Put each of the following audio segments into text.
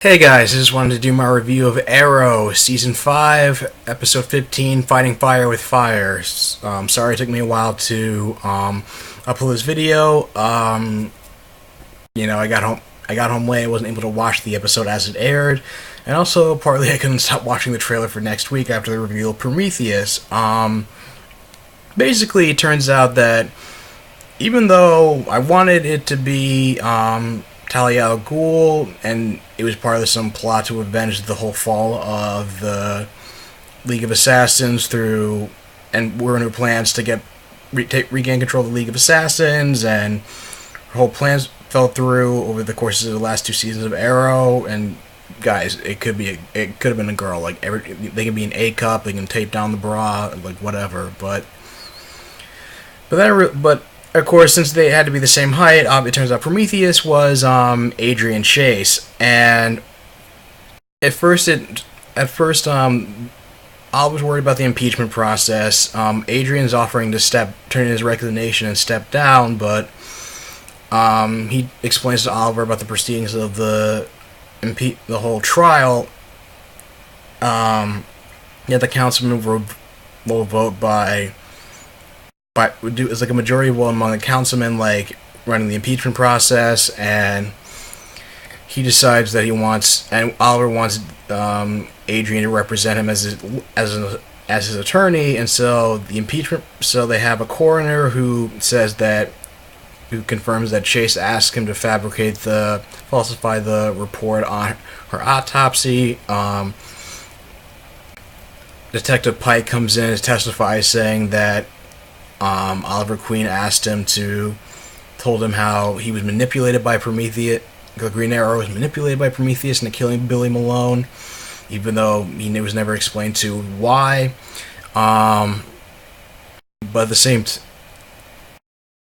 Hey guys, I just wanted to do my review of Arrow, Season 5, Episode 15, Fighting Fire with Fire. Sorry it took me a while to upload this video. I got home late, I wasn't able to watch the episode as it aired, and also partly I couldn't stop watching the trailer for next week after the reveal of Prometheus. Basically, it turns out that even though I wanted it to be Talia al Ghul, and it was part of some plot to avenge the whole fall of the League of Assassins through, and were in her plans to regain control of the League of Assassins, and her whole plans fell through over the course of the last two seasons of Arrow. And guys, it could have been a girl. Like they can be an A cup, they can tape down the bra, like whatever. But of course, since they had to be the same height, it turns out Prometheus was Adrian Chase, and at first, I was worried about the impeachment process. Adrian's offering to turn in his resignation and step down, but he explains to Oliver about the proceedings of the whole trial. The councilman will vote by. But it's like a majority vote among the councilmen, like running the impeachment process, and he decides that Oliver wants Adrian to represent him as his attorney, and so they have a coroner who confirms that Chase asked him to falsify the report on her autopsy. Detective Pike comes in and testifies, saying that Oliver Queen told him how he was manipulated by Prometheus. The Green Arrow was manipulated by Prometheus into killing Billy Malone, even though he was never explained to why. But at the same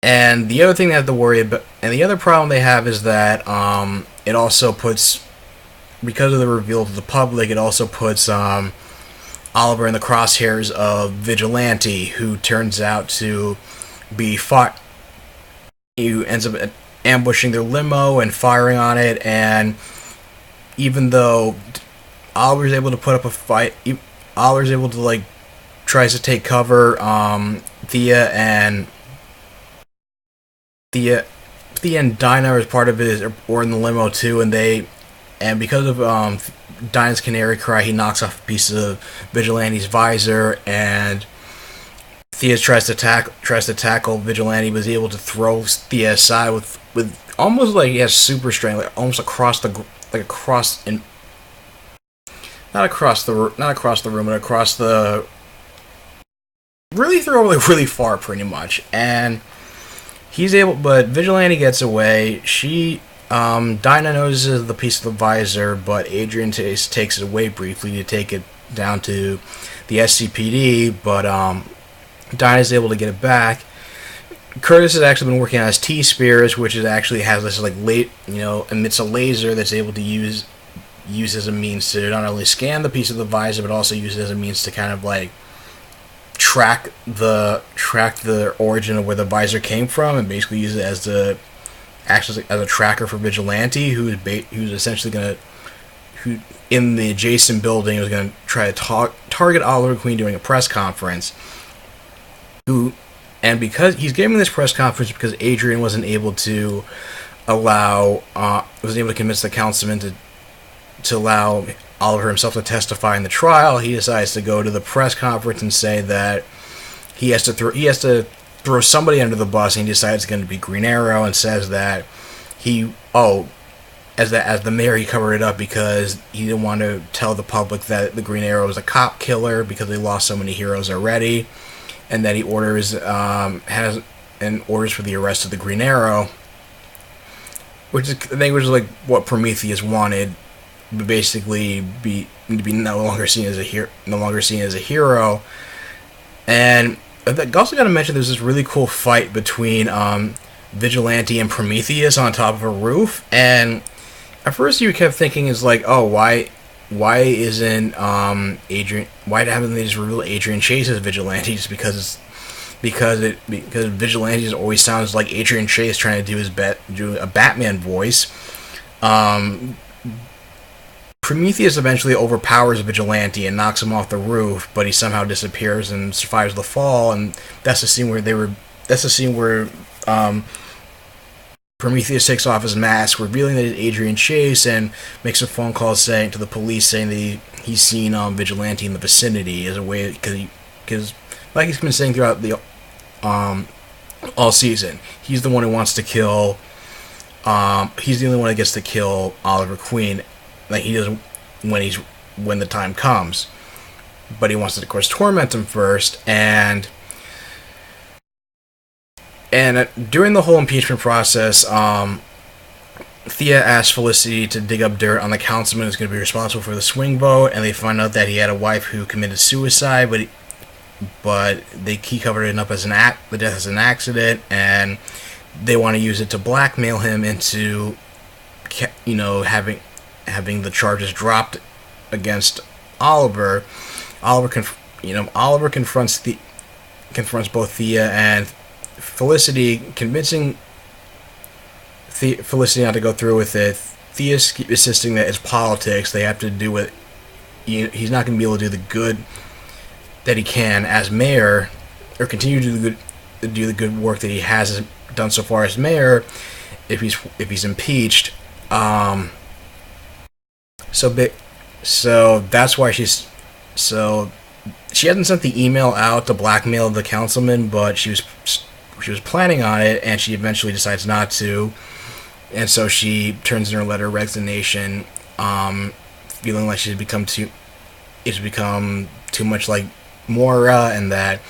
and the other thing they have to worry about, and the other problem they have is that it also puts, because of the reveal to the public, it also puts Oliver in the crosshairs of Vigilante, who turns out to be who ends up ambushing their limo and firing on it. And even though Oliver's able to put up a fight, Oliver's able to tries to take cover. Thea and Dinah are part of it, or in the limo too, and because of Dinah's canary cry, he knocks off a piece of Vigilante's visor, and Thea tries to tackle Vigilante, but is able to throw Thea aside with almost like he has super strength, almost across the room, but across the really throw really far, pretty much. And but Vigilante gets away. Dinah notices the piece of the visor, but Adrian takes it away briefly to take it down to the SCPD, but Dinah's able to get it back. Curtis has actually been working on his T-Spears, which has this emits a laser that's able to use as a means to not only scan the piece of the visor, but also use it as a means to kind of track the origin of where the visor came from, and basically use it as a tracker for Vigilante, who's essentially who in the adjacent building was going to try to target Oliver Queen during a press conference. And because he's giving this press conference because Adrian wasn't able to convince the councilman to allow Oliver himself to testify in the trial, he decides to go to the press conference and say that he has to throw somebody under the bus, and he decides it's going to be Green Arrow, and says that as the mayor, he covered it up because he didn't want to tell the public that the Green Arrow was a cop killer because they lost so many heroes already, and that he orders for the arrest of the Green Arrow, which was like what Prometheus wanted, but basically to be no longer seen as a hero. And I also got to mention there's this really cool fight between Vigilante and Prometheus on top of a roof, and at first you kept thinking is why isn't Adrian, why haven't they just revealed Adrian Chase as Vigilante, just because Vigilante always sounds like Adrian Chase trying to do a Batman voice. Prometheus eventually overpowers Vigilante and knocks him off the roof, but he somehow disappears and survives the fall. And that's the scene where Prometheus takes off his mask, revealing that it's Adrian Chase, and makes a phone call saying to the police saying that he's seen Vigilante in the vicinity as a way because like he's been saying throughout the all season, he's the one who wants to kill. He's the only one that gets to kill Oliver Queen. Like he doesn't when the time comes, but he wants to, of course, torment him first. And during the whole impeachment process, Thea asks Felicity to dig up dirt on the councilman who's going to be responsible for the swing vote, and they find out that he had a wife who committed suicide, but he covered it up as the death as an accident, and they want to use it to blackmail him into, having the charges dropped against Oliver. Oliver confronts both Thea and Felicity, convincing Felicity not to go through with it. Thea's insisting that it's politics. They have to do it. He's not going to be able to do the good that he can as mayor, or continue to do the good work that he has done so far as mayor, if he's impeached. So that's why she hasn't sent the email out to blackmail the councilman, but she was planning on it, and she eventually decides not to, and so she turns in her letter of resignation, feeling like she's become too much like Moira, and that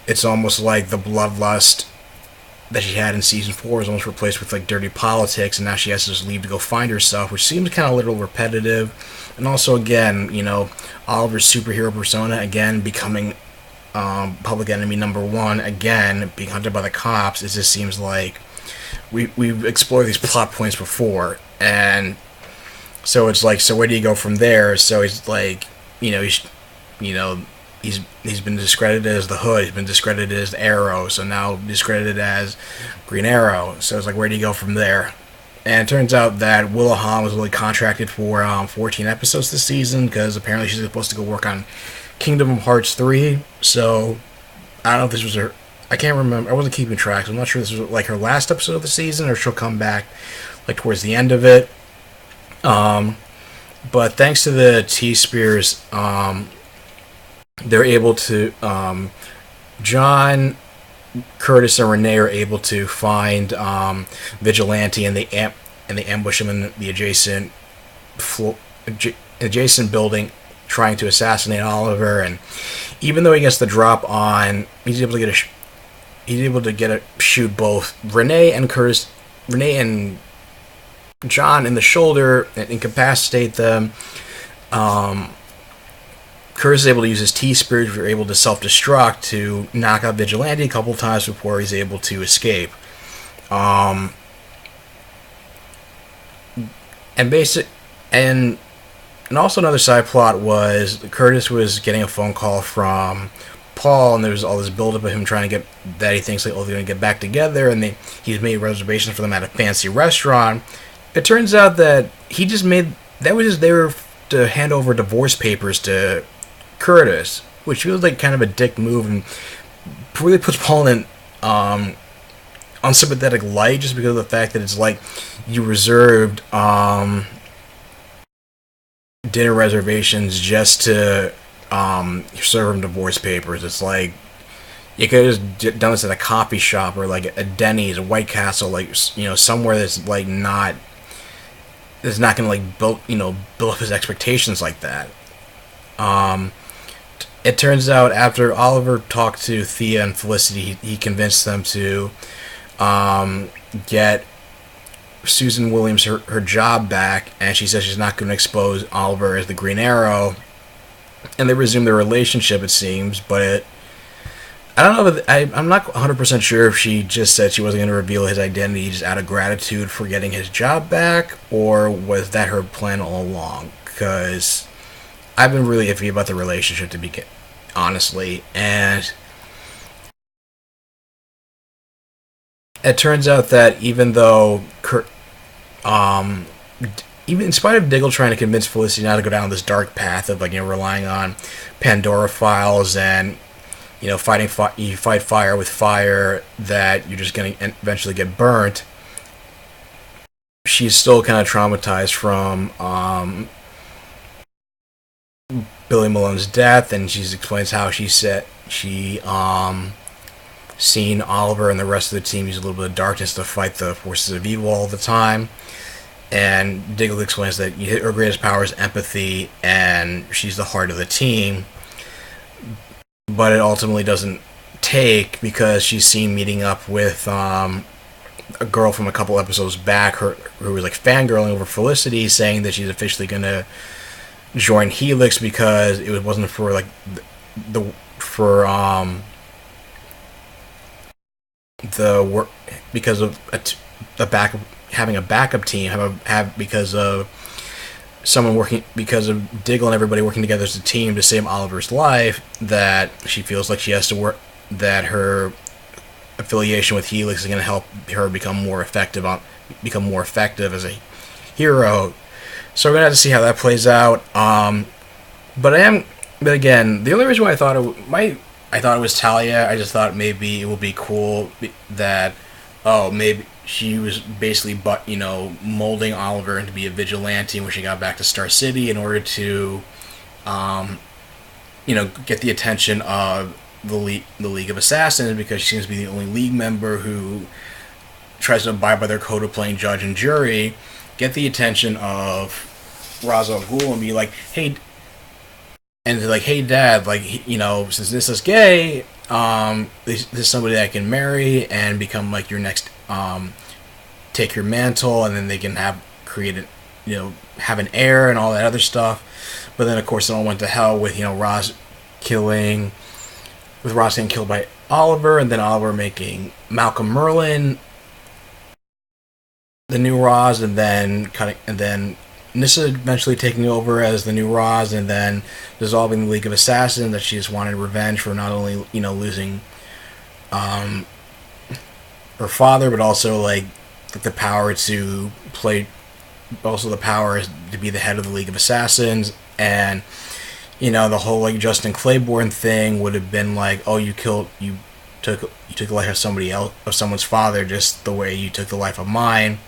it's almost like the bloodlust that she had in season 4 is almost replaced with like dirty politics, and now she has to just leave to go find herself, which seems kind of a little repetitive. And also, again, Oliver's superhero persona again becoming public enemy number 1, again being hunted by the cops. It just seems like we've explored these plot points before, and so it's like, so where do you go from there? So he's like, he's been discredited as the Hood, he's been discredited as Arrow, so now discredited as Green Arrow. So it's like, where do you go from there? And it turns out that Willa Hahn was really contracted for 14 episodes this season, because apparently she's supposed to go work on Kingdom of Hearts 3. So I don't know if this was her. I can't remember. I wasn't keeping track, so I'm not sure if this was like her last episode of the season, or she'll come back like towards the end of it. But thanks to the T-Spears, they're able to, John, Curtis, and Renee are able to find Vigilante, and they ambush him in the adjacent building, trying to assassinate Oliver. And even though he gets the drop on, he's able to shoot both Renee and John in the shoulder and incapacitate them. Curtis is able to use his T-Spears, which are able to self-destruct, to knock out Vigilante a couple times before he's able to escape. And also another side plot was Curtis was getting a phone call from Paul, and there was all this buildup of him trying to get that he thinks like, they're going to get back together, and he's made reservations for them at a fancy restaurant. It turns out that he just made that was just there to hand over divorce papers to Curtis, which feels like kind of a dick move, and really puts Paul in unsympathetic light, just because of the fact that it's like you reserved dinner reservations just to serve him divorce papers. It's like you could have just done this at a coffee shop, or like a Denny's, a White Castle, like somewhere that's like not going to like build up his expectations like that. It turns out after Oliver talked to Thea and Felicity, he convinced them to get Susan Williams her job back, and she says she's not going to expose Oliver as the Green Arrow, and they resume their relationship, it seems. But I don't know, I'm not 100% sure if she just said she wasn't going to reveal his identity just out of gratitude for getting his job back, or was that her plan all along, because I've been really iffy about the relationship, to begin, honestly. And it turns out that even though even in spite of Diggle trying to convince Felicity not to go down this dark path of, like, relying on Pandora files and, fighting you fight fire with fire, that you're just going to eventually get burnt. She's still kind of traumatized from Billy Malone's death, and she explains how she seen Oliver and the rest of the team use a little bit of darkness to fight the forces of evil all the time. And Diggle explains that her greatest power is empathy, and she's the heart of the team. But it ultimately doesn't take, because she's seen meeting up with a girl from a couple episodes back, who was like fangirling over Felicity, saying that she's officially going to join Helix because it wasn't for like the work, because of having a backup team, because of someone working, because of Diggle and everybody working together as a team to save Oliver's life, that she feels like she has to work, that her affiliation with Helix is going to help her become more effective as a hero. So we're going to have to see how that plays out. But again, the only reason why I thought it was Talia, I just thought maybe it would be cool that, maybe she was basically, molding Oliver into be a vigilante when she got back to Star City in order to, get the attention of the League of Assassins, because she seems to be the only League member who tries to abide by their code of playing judge and jury. Get the attention of Ra's al Ghul and be like, hey, and they're like, hey, Dad, like, since this is gay, this is somebody that I can marry and become like your next, take your mantle, and then they can have an heir and all that other stuff. But then, of course, it all went to hell with Ra's getting killed by Oliver, and then Oliver making Malcolm Merlyn the new Ra's, and then Nyssa eventually taking over as the new Ra's, and then dissolving the League of Assassins, that she just wanted revenge for not only losing her father, but also like the power to play, also the power to be the head of the League of Assassins. And the whole like Justin Claiborne thing would have been like, oh, you took the life of somebody else, of someone's father, just the way you took the life of mine.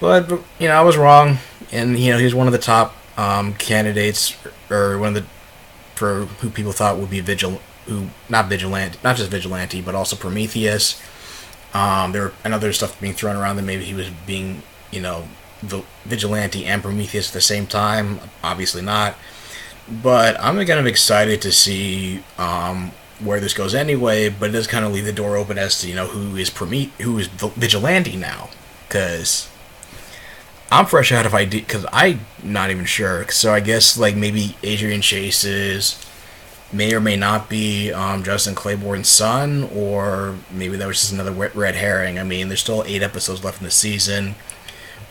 But I was wrong, and he's one of the top candidates, or one of the, for who people thought would be not just vigilante, but also Prometheus. There and other stuff being thrown around that maybe he was being the vigilante and Prometheus at the same time. Obviously not, but I'm kind of excited to see where this goes anyway. But it does kind of leave the door open as to who is vigilante now, because I'm fresh out of idea, because I'm not even sure. So I guess like maybe Adrian Chase may or may not be Justin Claiborne's son, or maybe that was just another red herring. I mean, there's still 8 episodes left in the season.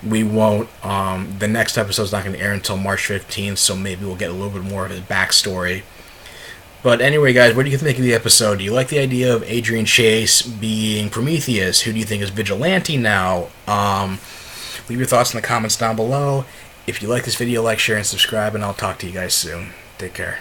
We won't. The next episode's not going to air until March 15th, so maybe we'll get a little bit more of his backstory. But anyway, guys, what do you think of the episode? Do you like the idea of Adrian Chase being Prometheus? Who do you think is vigilante now? Leave your thoughts in the comments down below. If you like this video, like, share, and subscribe, and I'll talk to you guys soon. Take care.